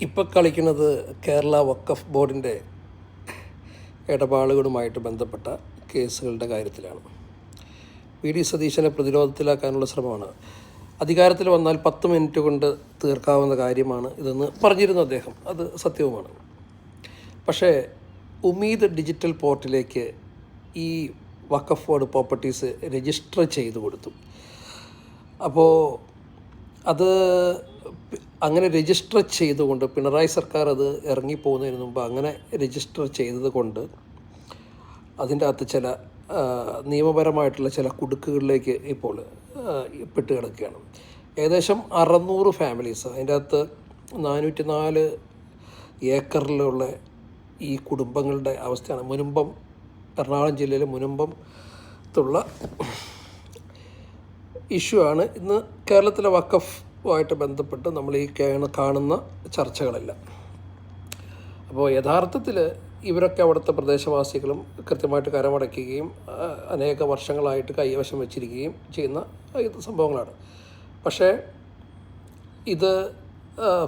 ഇപ്പോൾ കളിക്കുന്നത് കേരള വഖഫ് ബോർഡിൻ്റെ ഇടപാടുകളുമായിട്ട് ബന്ധപ്പെട്ട കേസുകളുടെ കാര്യത്തിലാണ്. വി ഡി സതീശനെ പ്രതിരോധത്തിലാക്കാനുള്ള ശ്രമമാണ്. അധികാരത്തിൽ വന്നാൽ 10 മിനിറ്റ് കൊണ്ട് തീർക്കാവുന്ന കാര്യമാണ് ഇതെന്ന് പറഞ്ഞിരുന്നു അദ്ദേഹം. അത് സത്യവുമാണ്. പക്ഷേ ഉമീദ് ഡിജിറ്റൽ പോർട്ടിലേക്ക് ഈ വഖഫ് ബോർഡ് പ്രോപ്പർട്ടീസ് രജിസ്റ്റർ ചെയ്തു കൊടുത്തു. അപ്പോൾ അത് അങ്ങനെ രജിസ്റ്റർ ചെയ്തുകൊണ്ട് പിണറായി സർക്കാർ അത് ഇറങ്ങിപ്പോകുന്നതിന് മുമ്പ് അങ്ങനെ രജിസ്റ്റർ ചെയ്തത് കൊണ്ട് അതിൻ്റെ അകത്ത് ചില നിയമപരമായിട്ടുള്ള ചില കുടുക്കുകളിലേക്ക് ഇപ്പോൾ പെട്ട് കിടക്കുകയാണ്. ഏകദേശം 600 ഫാമിലീസ്, അതിൻ്റെ അകത്ത് 404 ഏക്കറിലുള്ള ഈ കുടുംബങ്ങളുടെ അവസ്ഥയാണ്. മുനമ്പം, എറണാകുളം ജില്ലയിലെ മുനമ്പത്തുള്ള ഇഷ്യൂ ആണ് ഇന്ന് കേരളത്തിലെ വഖഫുമായിട്ട് ബന്ധപ്പെട്ട് നമ്മൾ ഈ കാണുന്ന ചർച്ചകളെല്ലാം. അപ്പോൾ യഥാർത്ഥത്തിൽ ഇവരൊക്കെ അവിടുത്തെ പ്രദേശവാസികളും കൃത്യമായിട്ട് കരമടയ്ക്കുകയും അനേക വർഷങ്ങളായിട്ട് കൈവശം വെച്ചിരിക്കുകയും ചെയ്യുന്ന സംഭവങ്ങളാണ്. പക്ഷേ ഇത്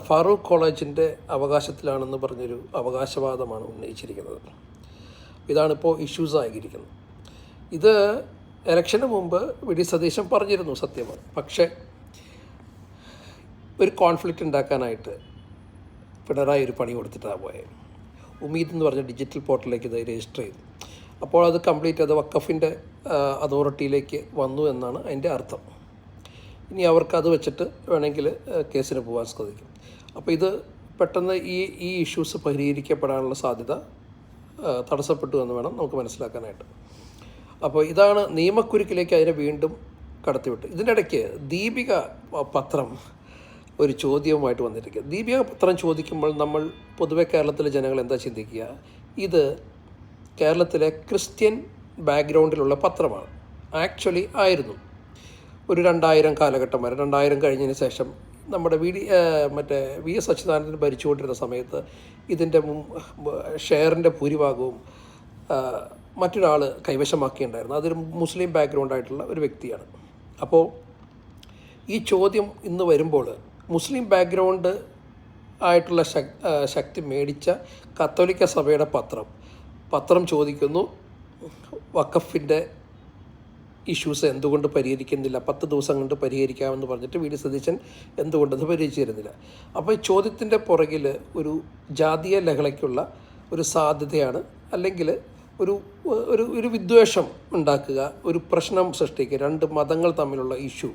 ഫാറൂഖ് കോളേജിൻ്റെ അവകാശത്തിലാണെന്ന് പറഞ്ഞൊരു അവകാശവാദമാണ് ഉന്നയിച്ചിരിക്കുന്നത്. ഇതാണിപ്പോൾ ഇഷ്യൂസ് ആയിരിക്കുന്നത്. ഇത് ഇലക്ഷന് മുമ്പ് വി ഡി സതീശൻ പറഞ്ഞിരുന്നു, സത്യമാണ്. പക്ഷേ ഒരു കോൺഫ്ലിക്റ്റ് ഉണ്ടാക്കാനായിട്ട് പിണറായി ഒരു പണി കൊടുത്തിട്ടാണ് പോയത്. ഉമീദ് എന്ന് പറഞ്ഞ ഡിജിറ്റൽ പോർട്ടലിലേക്ക് ഇത് രജിസ്റ്റർ ചെയ്തു. അപ്പോൾ അത് കംപ്ലീറ്റ് അത് വഖഫിൻ്റെ അതോറിറ്റിയിലേക്ക് വന്നു എന്നാണ് അതിൻ്റെ അർത്ഥം. ഇനി അവർക്ക് അത് വെച്ചിട്ട് വേണമെങ്കിൽ കേസിന് പോകാൻ സാധിക്കും. അപ്പോൾ ഇത് പെട്ടെന്ന് ഈ ഇഷ്യൂസ് പരിഹരിക്കപ്പെടാനുള്ള സാധ്യത തടസ്സപ്പെട്ടു എന്ന് വേണം നമുക്ക് മനസ്സിലാക്കാനായിട്ട്. അപ്പോൾ ഇതാണ് നിയമക്കുരുക്കിലേക്ക് അതിനെ വീണ്ടും കടത്തിവിട്ട്. ഇതിൻ്റെ ഇടയ്ക്ക് ദീപിക പത്രം ഒരു ചോദ്യവുമായിട്ട് വന്നിരിക്കുക. ദീപിക പത്രം ചോദിക്കുമ്പോൾ നമ്മൾ പൊതുവെ കേരളത്തിലെ ജനങ്ങൾ എന്താ ചിന്തിക്കുക? ഇത് കേരളത്തിലെ ക്രിസ്ത്യൻ ബാക്ക്ഗ്രൗണ്ടിലുള്ള പത്രമാണ്. ആക്ച്വലി ആയിരുന്നു ഒരു 2000 കാലഘട്ടം വരെ. 2000 കഴിഞ്ഞതിന് ശേഷം നമ്മുടെ വി എസ് അച്യുതാനന്ദൻ ഭരിച്ചുകൊണ്ടിരുന്ന സമയത്ത് ഇതിൻ്റെ ഷെയറിൻ്റെ ഭൂരിഭാഗവും മറ്റൊരാൾ കൈവശമാക്കിയിട്ടുണ്ടായിരുന്നു. അതൊരു മുസ്ലിം ബാക്ക്ഗ്രൗണ്ടായിട്ടുള്ള ഒരു വ്യക്തിയാണ്. അപ്പോൾ ഈ ചോദ്യം ഇന്ന് വരുമ്പോൾ മുസ്ലിം ബാക്ക്ഗ്രൗണ്ട് ആയിട്ടുള്ള ശക്തി മേടിച്ച കത്തോലിക്ക സഭയുടെ പത്രം ചോദിക്കുന്നു, വഖഫിൻ്റെ ഇഷ്യൂസ് എന്തുകൊണ്ട് പരിഹരിക്കുന്നില്ല? 10 ദിവസം കൊണ്ട് പരിഹരിക്കാമെന്ന് പറഞ്ഞിട്ട് വി ഡി സതീശൻ എന്തുകൊണ്ടത് പരിഹരിച്ചിരുന്നില്ല? അപ്പോൾ ഈ ചോദ്യത്തിൻ്റെ പുറകിൽ ഒരു ജാതീയ ലഹളയ്ക്കുള്ള ഒരു സാധ്യതയാണ്, അല്ലെങ്കിൽ ഒരു വിദ്വേഷം ഉണ്ടാക്കുക, ഒരു പ്രശ്നം സൃഷ്ടിക്കുക, 2 മതങ്ങൾ തമ്മിലുള്ള ഇഷ്യൂ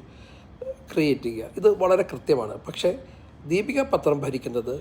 ക്രിയേറ്റ് ചെയ്യുക. ഇത് വളരെ കൃത്യമാണ്. പക്ഷേ ദീപിക പത്രം ഭരിക്കുന്നത്